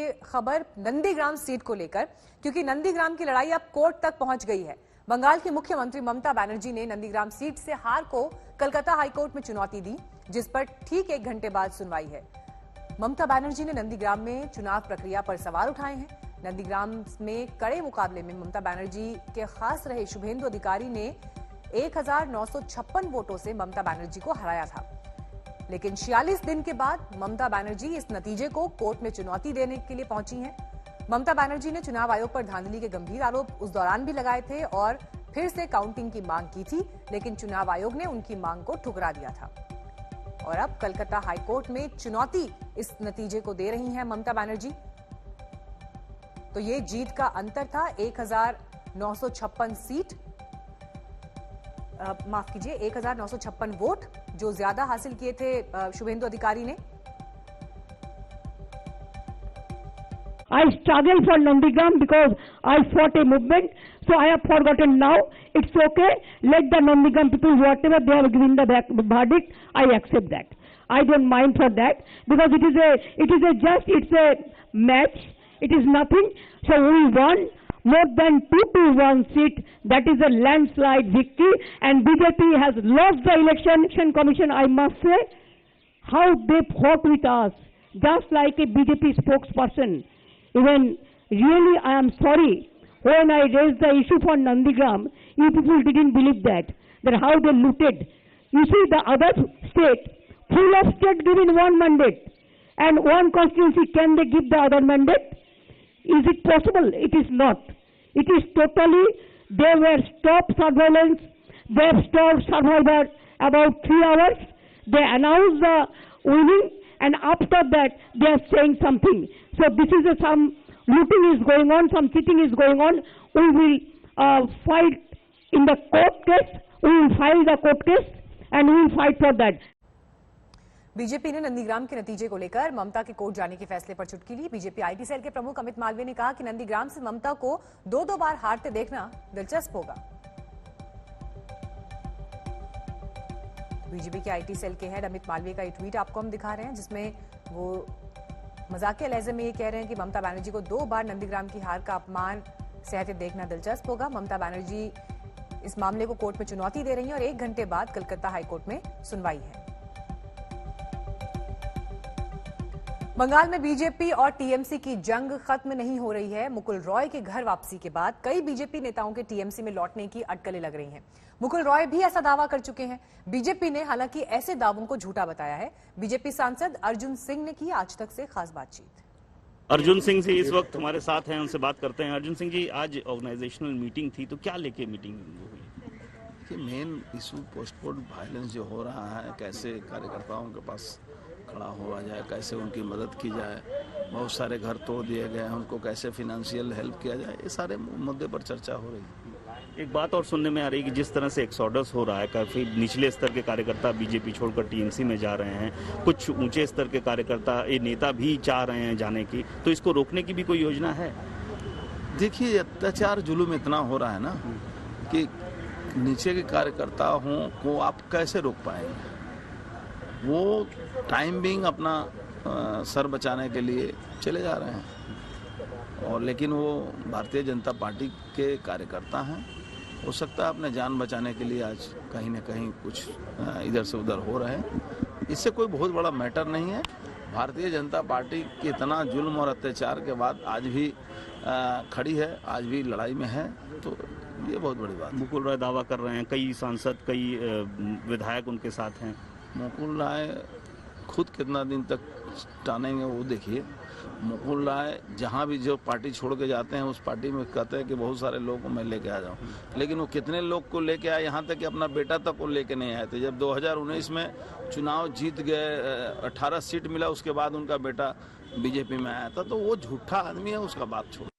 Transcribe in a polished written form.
ये खबर नंदीग्राम सीट को लेकर, क्योंकि नंदीग्राम की लड़ाई अब कोर्ट तक पहुंच गई है। बंगाल की मुख्यमंत्री ममता बनर्जी ने नंदीग्राम सीट से हार को कलकत्ता हाईकोर्ट में चुनौती दी, जिस पर ठीक 1 घंटे बाद सुनवाई है। ममता बनर्जी ने नंदीग्राम में चुनाव प्रक्रिया पर सवाल उठाए हैं। नंदीग्राम में कड़े मुकाबले में ममता बनर्जी के खास रहे शुभेंदु अधिकारी ने 1956 वोटों से ममता बनर्जी को हराया था। लेकिन 46 दिन के बाद ममता बनर्जी इस नतीजे को कोर्ट में चुनौती देने के लिए पहुंची हैं। ममता बनर्जी ने चुनाव आयोग पर धांधली के गंभीर आरोप उस दौरान भी लगाए थे और फिर से काउंटिंग की मांग की थी, लेकिन चुनाव आयोग ने उनकी मांग को ठुकरा दिया था। और अब कलकत्ता हाईकोर्ट में चुनौती इस नतीजे को दे रही हैं ममता बनर्जी। तो ये जीत का अंतर था 1956 सीट, माफ कीजिए 1956 वोट जो ज्यादा हासिल किए थे शुभेंदु अधिकारी ने। I struggled for Nandigram because I fought a movement, so I have forgotten now. It's okay. Let the Nandigram people, whatever they have given the verdict, I accept that. I don't mind for that because it's a match. It is nothing. So we won more than 2-1 seat. That is a landslide victory, and BJP has lost the election commission. I must say how they fought with us, just like a BJP spokesperson. Even really, I am sorry when I raised the issue for Nandigram, you people didn't believe that how they looted. You see, the other state, full of state given one mandate, and one constituency, can they give the other mandate? Is it possible? It is not. It is totally, they were stopped surveillance, they have stopped survivor about 3 hours, they announced the winning, and after that they are saying something. So this is some looting is going on, some cheating is going on. We will fight in the court case, we will file the court case and we will fight for that. BJP ने नंदीग्राम के नतीजे को लेकर ममता के court जाने के फैसले पर चुटकी ली। बीजेपी आईटी सेल के प्रमुख अमित मालवीय ने कहा कि नंदीग्राम से ममता को 2-2 बार हारते देखना दिलचस्प होगा। बीजेपी के आईटी सेल के हेड अमित मालवीय का ये ट्वीट आपको हम दिखा रहे हैं, जिसमें वो मजाकिया लहजे में ये कह रहे हैं कि ममता बनर्जी को 2 बार नंदीग्राम की हार का अपमान सहते देखना दिलचस्प होगा। ममता बनर्जी इस मामले को कोर्ट में चुनौती दे रही हैं और 1 घंटे बाद कलकत्ता हाईकोर्ट में सुनवाई है। बंगाल में बीजेपी और टीएमसी की जंग खत्म नहीं हो रही है। मुकुल रॉय के घर वापसी के बाद कई बीजेपी नेताओं के टीएमसी में लौटने की अटकलें लग रही हैं। मुकुल रॉय भी ऐसा दावा कर चुके हैं। बीजेपी ने हालांकि ऐसे दावों को झूठा बताया है। बीजेपी सांसद अर्जुन सिंह ने की आज तक से खास बातचीत। अर्जुन सिंह जी इस वक्त हमारे साथ हैं, उनसे बात करते हैं। अर्जुन सिंह जी, आज ऑर्गेनाइजेशनल मीटिंग थी, तो क्या लेके मीटिंग हुई? कि मेन इशू पोस्टपोर्ट वायलेंस जो हो रहा है, कैसे कार्यकर्ताओं के पास खड़ा हुआ जाए, कैसे उनकी मदद की जाए। बहुत सारे घर तोड़ दिए गए हैं, उनको कैसे फिनेंशियल हेल्प किया जाए, ये सारे मुद्दे पर चर्चा हो रही है। एक बात और सुनने में आ रही है कि जिस तरह से एक्सोडस हो रहा है, काफी निचले स्तर के कार्यकर्ता बीजेपी छोड़कर टीएमसी में जा रहे हैं, कुछ ऊंचे स्तर के कार्यकर्ता, ये नेता भी चाह रहे हैं जाने की, तो इसको रोकने की भी कोई योजना है? देखिए, अत्याचार जुलूम इतना हो रहा है ना कि नीचे के कार्यकर्ताओं को आप कैसे रोक पाएंगे। वो टाइम बिंग अपना सर बचाने के लिए चले जा रहे हैं, और लेकिन वो भारतीय जनता पार्टी के कार्यकर्ता हैं। हो सकता है अपने जान बचाने के लिए आज कहीं न कहीं कुछ इधर से उधर हो रहे हैं। इससे कोई बहुत बड़ा मैटर नहीं है। भारतीय जनता पार्टी के इतना जुल्म और अत्याचार के बाद आज भी खड़ी है, आज भी लड़ाई में है, तो ये बहुत बड़ी बात है। मुकुल रॉय दावा कर रहे हैं, कई सांसद, कई विधायक उनके साथ हैं। मुकुल राय खुद कितना दिन तक टानेंगे वो देखिए। मुकुल राय जहाँ भी जो पार्टी छोड़ के जाते हैं, उस पार्टी में कहते हैं कि बहुत सारे लोगों को मैं लेके आ जाऊँ, लेकिन वो कितने लोग को लेके आए, यहाँ तक कि अपना बेटा तक को लेके नहीं आए थे। जब 2019 में चुनाव जीत गए, 18 सीट मिला, उसके बाद उनका बेटा बीजेपी में आया था, तो वो झूठा आदमी है, उसका बात छोड़।